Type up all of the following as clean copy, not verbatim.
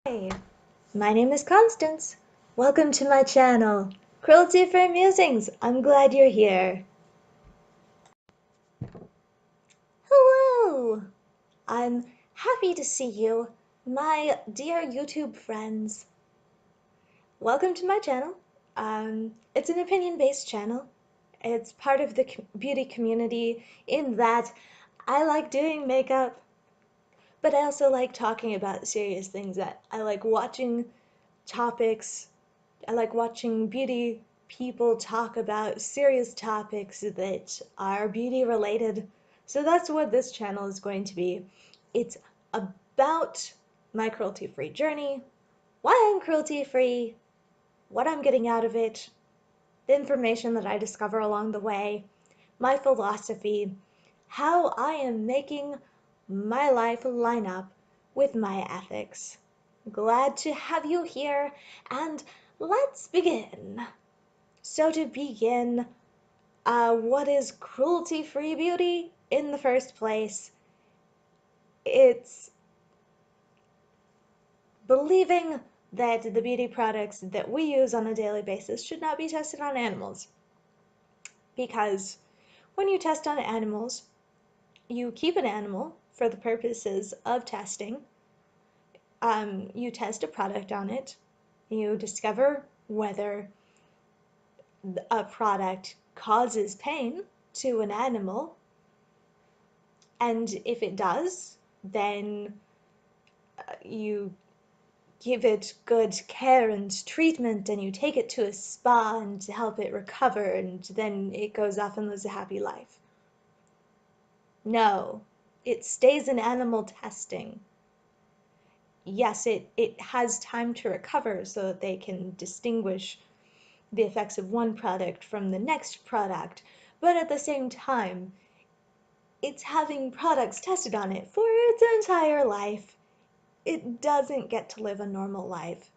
Hey, my name is Constance. Welcome to my channel, Cruelty Free Musings. I'm glad you're here. Hello! I'm happy to see you, my dear YouTube friends. Welcome to my channel. It's an opinion-based channel. It's part of the beauty community in that I like doing makeup, but I also like talking about serious things. That I like watching topics. I like watching beauty people talk about serious topics that are beauty related. So that's what this channel is going to be. It's about my cruelty-free journey, why I'm cruelty-free, what I'm getting out of it, the information that I discover along the way, my philosophy, how I am making my life line up with my ethics. Glad to have you here, and let's begin. So to begin, what is cruelty-free beauty in the first place? It's believing that the beauty products that we use on a daily basis should not be tested on animals. Because when you test on animals, you keep an animal for the purposes of testing. You test a product on it. You discover whether a product causes pain to an animal, and if it does, then you give it good care and treatment, and you take it to a spa and help it recover, and then it goes off and lives a happy life. No, it stays in animal testing. Yes, it has time to recover so that they can distinguish the effects of one product from the next product, but at the same time, it's having products tested on it for its entire life. It doesn't get to live a normal life.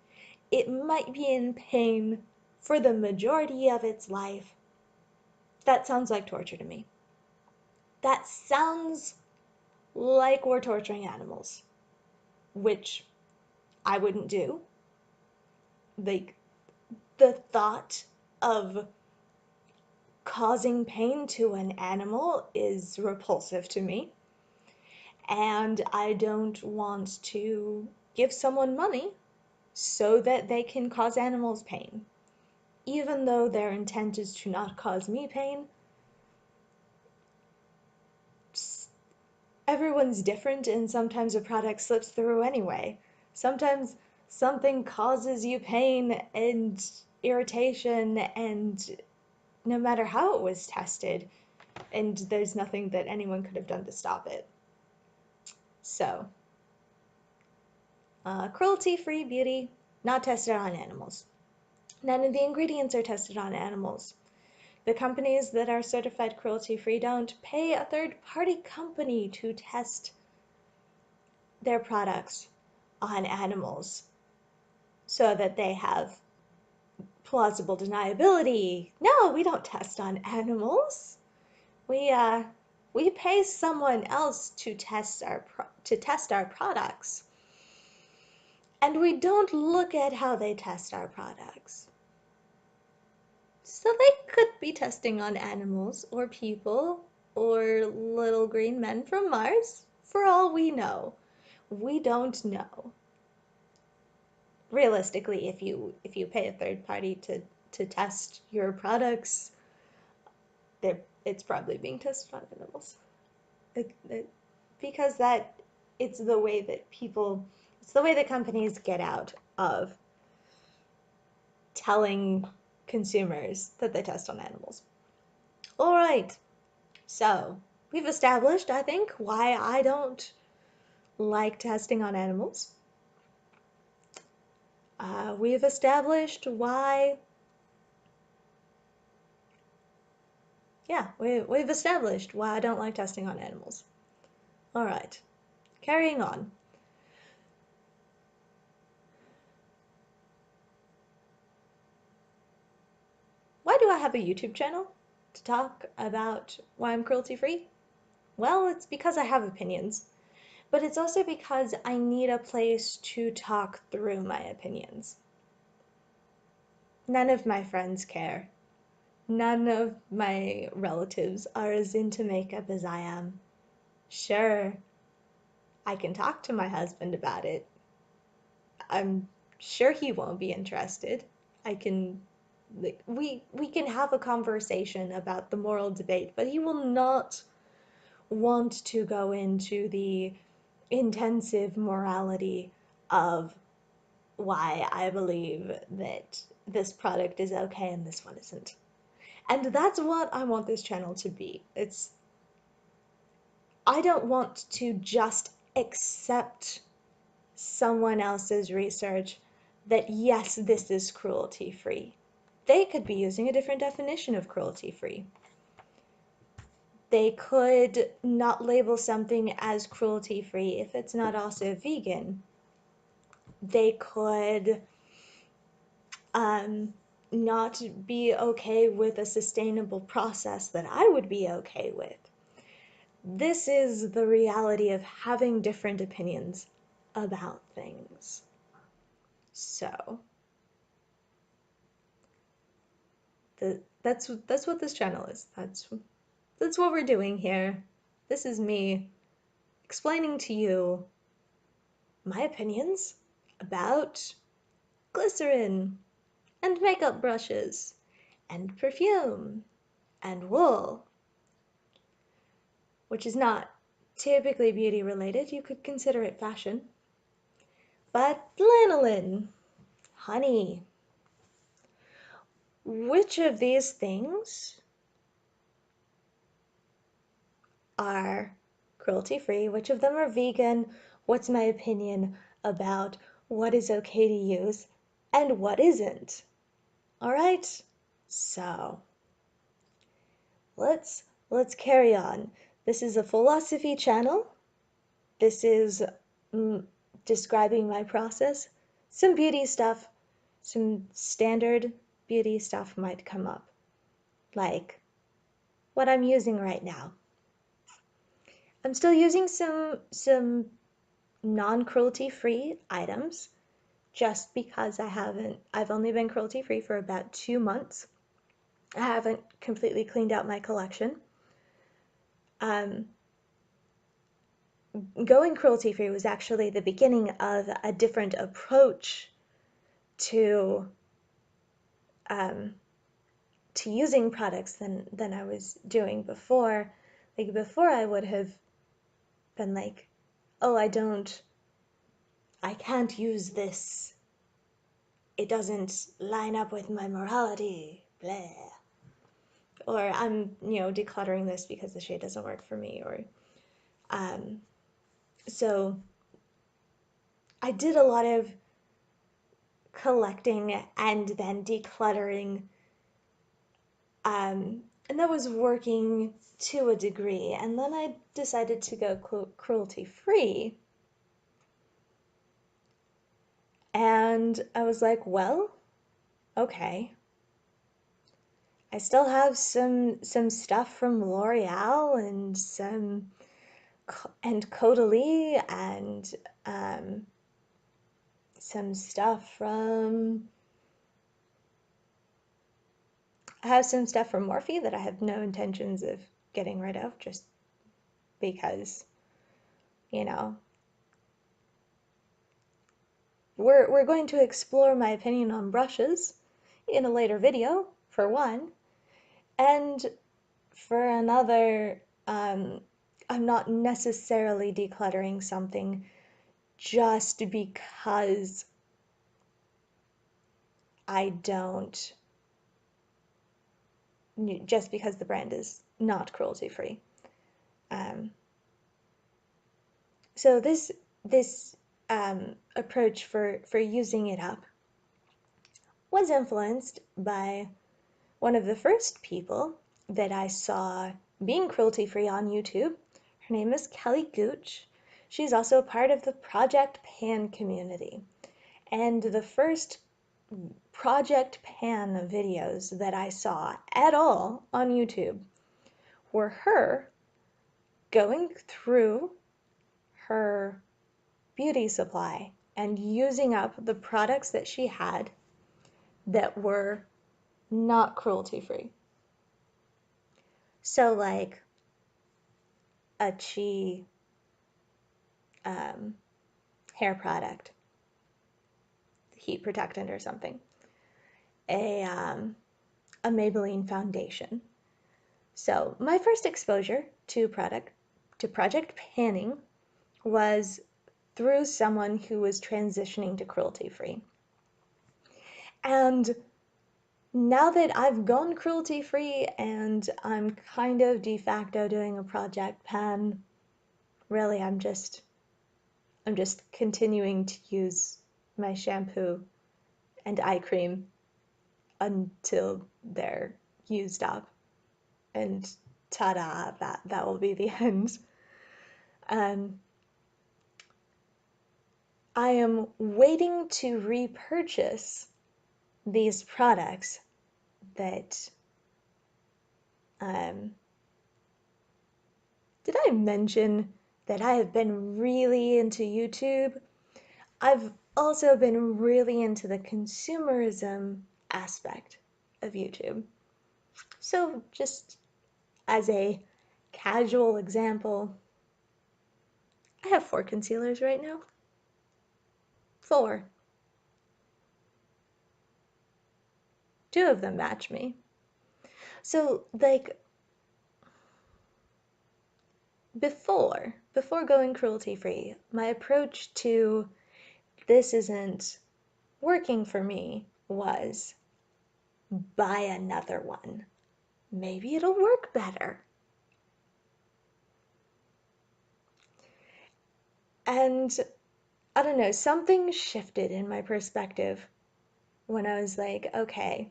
It might be in pain for the majority of its life. That sounds like torture to me. That sounds like we're torturing animals, which I wouldn't do. Like, the thought of causing pain to an animal is repulsive to me, and I don't want to give someone money so that they can cause animals pain. Even though their intent is to not cause me pain, everyone's different, and sometimes a product slips through anyway. Sometimes something causes you pain and irritation, and no matter how it was tested, and there's nothing that anyone could have done to stop it. So, cruelty-free beauty, not tested on animals. None of the ingredients are tested on animals. The companies that are certified cruelty-free don't pay a third-party company to test their products on animals so that they have plausible deniability. No, we don't test on animals. We pay someone else to test our products. And we don't look at how they test our products. So they could be testing on animals or people or little green men from Mars, for all we know. We don't know. Realistically, if you pay a third party to test your products, it's probably being tested on animals. Because it's the way that companies get out of telling consumers that they test on animals. All right, so we've established, I think, why I don't like testing on animals. We've established why, we've established why I don't like testing on animals. All right, carrying on. Why do I have a YouTube channel to talk about why I'm cruelty-free? Well, it's because I have opinions. but it's also because I need a place to talk through my opinions. None of my friends care. None of my relatives are as into makeup as I am. Sure, I can talk to my husband about it. I'm sure he won't be interested. I can we can have a conversation about the moral debate, but he will not want to go into the intensive morality of why I believe that this product is okay and this one isn't. And that's what I want this channel to be. I don't want to just accept someone else's research that yes, this is cruelty free. They could be using a different definition of cruelty free. They could not label something as cruelty free if it's not also vegan. They could not be okay with a sustainable process that I would be okay with. This is the reality of having different opinions about things. So, that's what this channel is. That's what we're doing here. This is me explaining to you my opinions about glycerin and makeup brushes and perfume and wool, which is not typically beauty related. You could consider it fashion. But lanolin, honey, which of these things are cruelty-free? Which of them are vegan? What's my opinion about what is okay to use and what isn't? All right, so let's carry on. This is a philosophy channel. This is describing my process. Some beauty stuff, some standard beauty stuff might come up, like what I'm using right now. I'm still using some non-cruelty free items just because I've only been cruelty free for about 2 months. I haven't completely cleaned out my collection. Going cruelty free was actually the beginning of a different approach to using products than I was doing before. Like before I would have been like, oh, I can't use this. It doesn't line up with my morality, blah. Or I'm, decluttering this because the shade doesn't work for me, or so I did a lot of collecting and then decluttering, and that was working to a degree. And then I decided to go cruelty free, and I was like, well, okay. I still have some stuff from L'Oreal and Caudalie and some stuff from I have some stuff from Morphe that I have no intentions of getting rid of just because, we're going to explore my opinion on brushes in a later video, for one, and for another, I'm not necessarily decluttering something just because just because the brand is not cruelty free. So this approach for using it up was influenced by one of the first people that I saw being cruelty free on YouTube. Her name is Gooch. She's also part of the Project Pan community. And the first Project Pan videos that I saw at all on YouTube were her going through her beauty supply and using up the products that she had that were not cruelty free. So like a Chi hair product, heat protectant or something, a Maybelline foundation. So my first exposure to project panning was through someone who was transitioning to cruelty free. And now that I've gone cruelty free and I'm kind of de facto doing a project pan, really I'm just continuing to use my shampoo and eye cream until they're used up. And ta-da, that will be the end. I am waiting to repurchase these products that did I mention that I have been really into YouTube? I've also been really into the consumerism aspect of YouTube. So just as a casual example, I have 4 concealers right now. 4. 2 of them match me. So like before going cruelty free, my approach to this isn't working for me was buy another one. Maybe it'll work better. And I don't know, something shifted in my perspective when I was like, okay,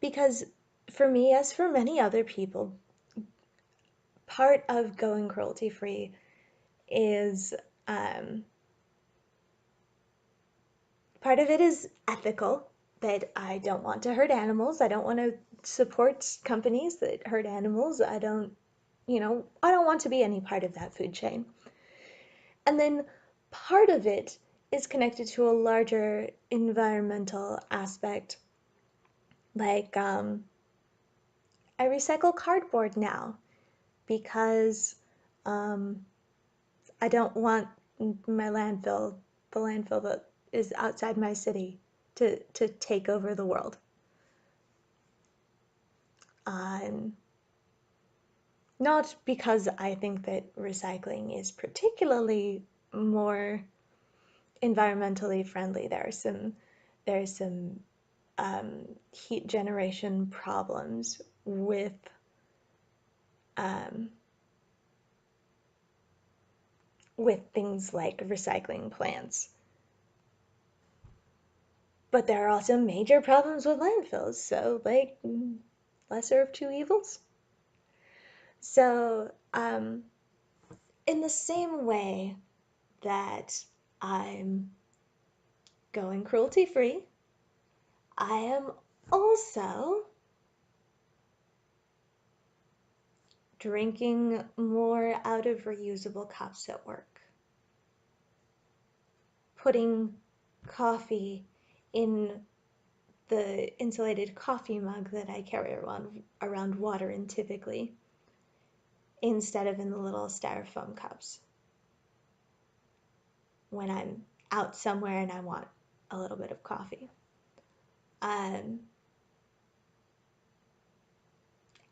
because for me, as for many other people, part of going cruelty free is part of it is ethical, that I don't want to hurt animals. I don't want to support companies that hurt animals. I don't want to be any part of that food chain. And then part of it is connected to a larger environmental aspect. Like, I recycle cardboard now because I don't want my landfill, the landfill that is outside my city, to take over the world. Not because I think that recycling is particularly more environmentally friendly. There's some heat generation problems with things like recycling plants. But there are also major problems with landfills, so like lesser of two evils. So in the same way that I'm going cruelty free, I am also drinking more out of reusable cups at work, putting coffee in the insulated coffee mug that I carry around water in typically, instead of in the little styrofoam cups when I'm out somewhere and I want a little bit of coffee.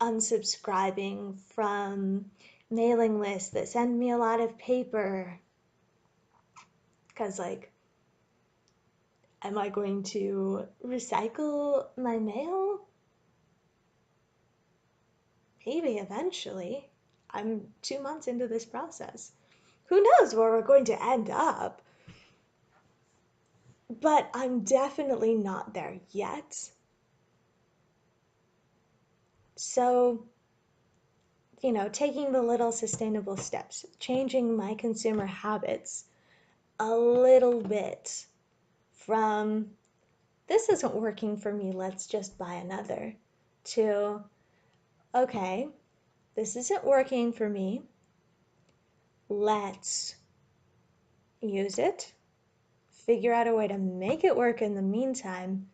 Unsubscribing from mailing lists that send me a lot of paper, because like, am I going to recycle my mail? Maybe eventually. I'm 2 months into this process. Who knows where we're going to end up? But I'm definitely not there yet. So, taking the little sustainable steps, changing my consumer habits a little bit from this isn't working for me, let's just buy another, to okay, this isn't working for me, let's use it, figure out a way to make it work in the meantime,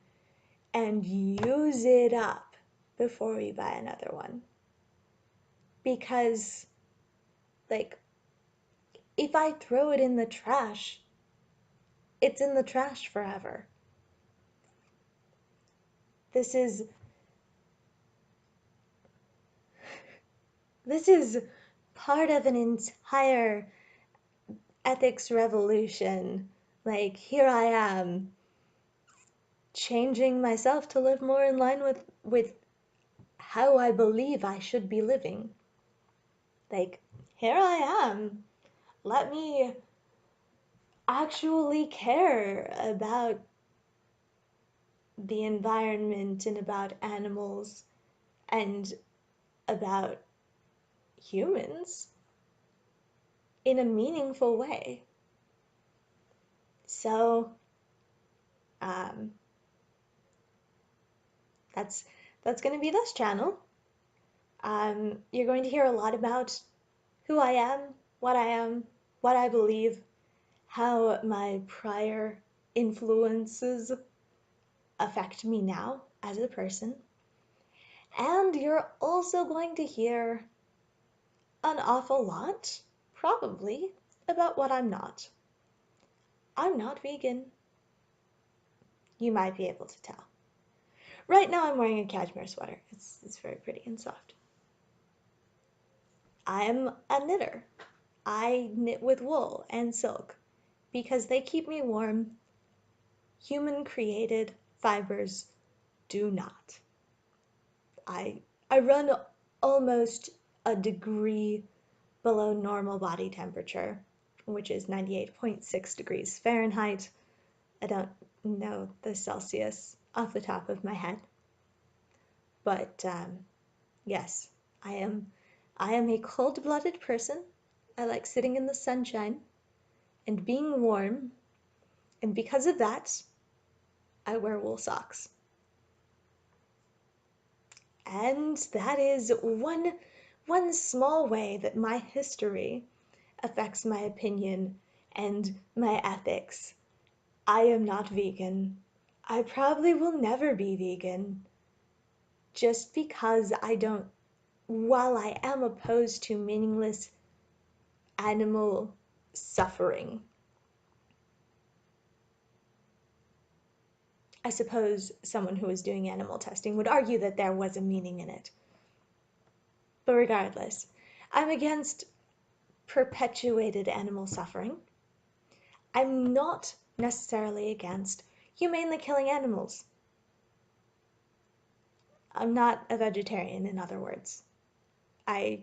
and use it up before we buy another one. Because, like, if I throw it in the trash, it's in the trash forever. This is part of an entire ethics revolution. Like, here I am, changing myself to live more in line with how I believe I should be living. Like, here I am. Let me actually care about the environment and about animals and about humans in a meaningful way. So, um, that's going to be this channel. You're going to hear a lot about who I am, what I believe, how my prior influences affect me now as a person. And you're also going to hear an awful lot, probably, about what I'm not. I'm not vegan. You might be able to tell. Right now I'm wearing a cashmere sweater. It's very pretty and soft. I'm a knitter. I knit with wool and silk because they keep me warm. Human created fibers do not. I run almost a degree below normal body temperature, which is 98.6 degrees Fahrenheit. I don't know the Celsius off the top of my head, but yes, I am a cold-blooded person. I like sitting in the sunshine and being warm, and because of that, I wear wool socks. And that is one small way that my history affects my opinion and my ethics. I am not vegan. I probably will never be vegan just because while I am opposed to meaningless animal suffering. I suppose someone who was doing animal testing would argue that there was a meaning in it. But regardless, I'm against perpetuated animal suffering. I'm not necessarily against humanely killing animals. I'm not a vegetarian, in other words. I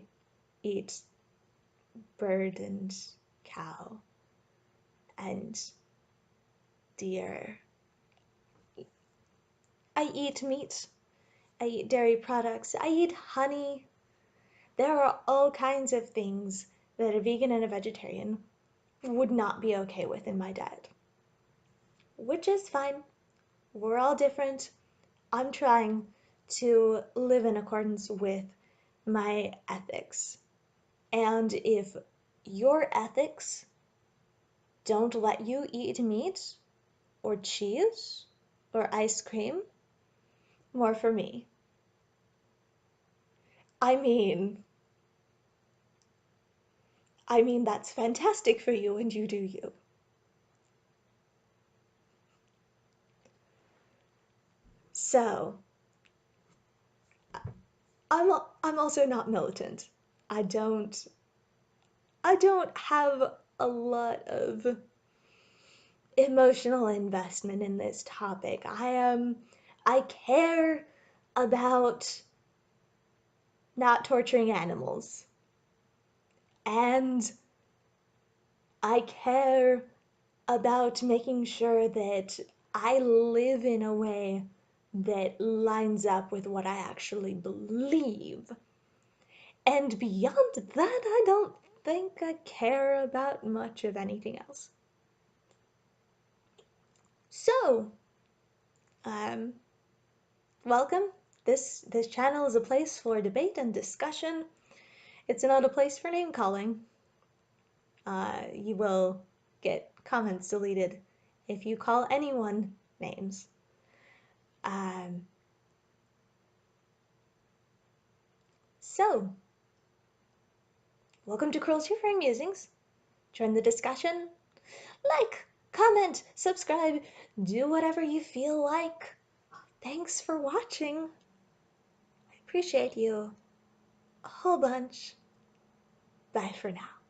eat bird and cow and deer. I eat meat. I eat dairy products. I eat honey. There are all kinds of things that a vegan and a vegetarian would not be okay with in my diet. Which is fine. We're all different. I'm trying to live in accordance with my ethics. And if your ethics don't let you eat meat or cheese or ice cream, more for me. I mean, that's fantastic for you and you do you. So, I'm also not militant. I don't have a lot of emotional investment in this topic. I care about not torturing animals. And I care about making sure that I live in a way that lines up with what I actually believe. And beyond that, I don't think I care about much of anything else. So, welcome. This channel is a place for debate and discussion. It's not a place for name calling. You will get comments deleted if you call anyone names. So, welcome to Cruelty Free Musings. Join the discussion. Like, comment, subscribe, do whatever you feel like. Thanks for watching. I appreciate you a whole bunch. Bye for now.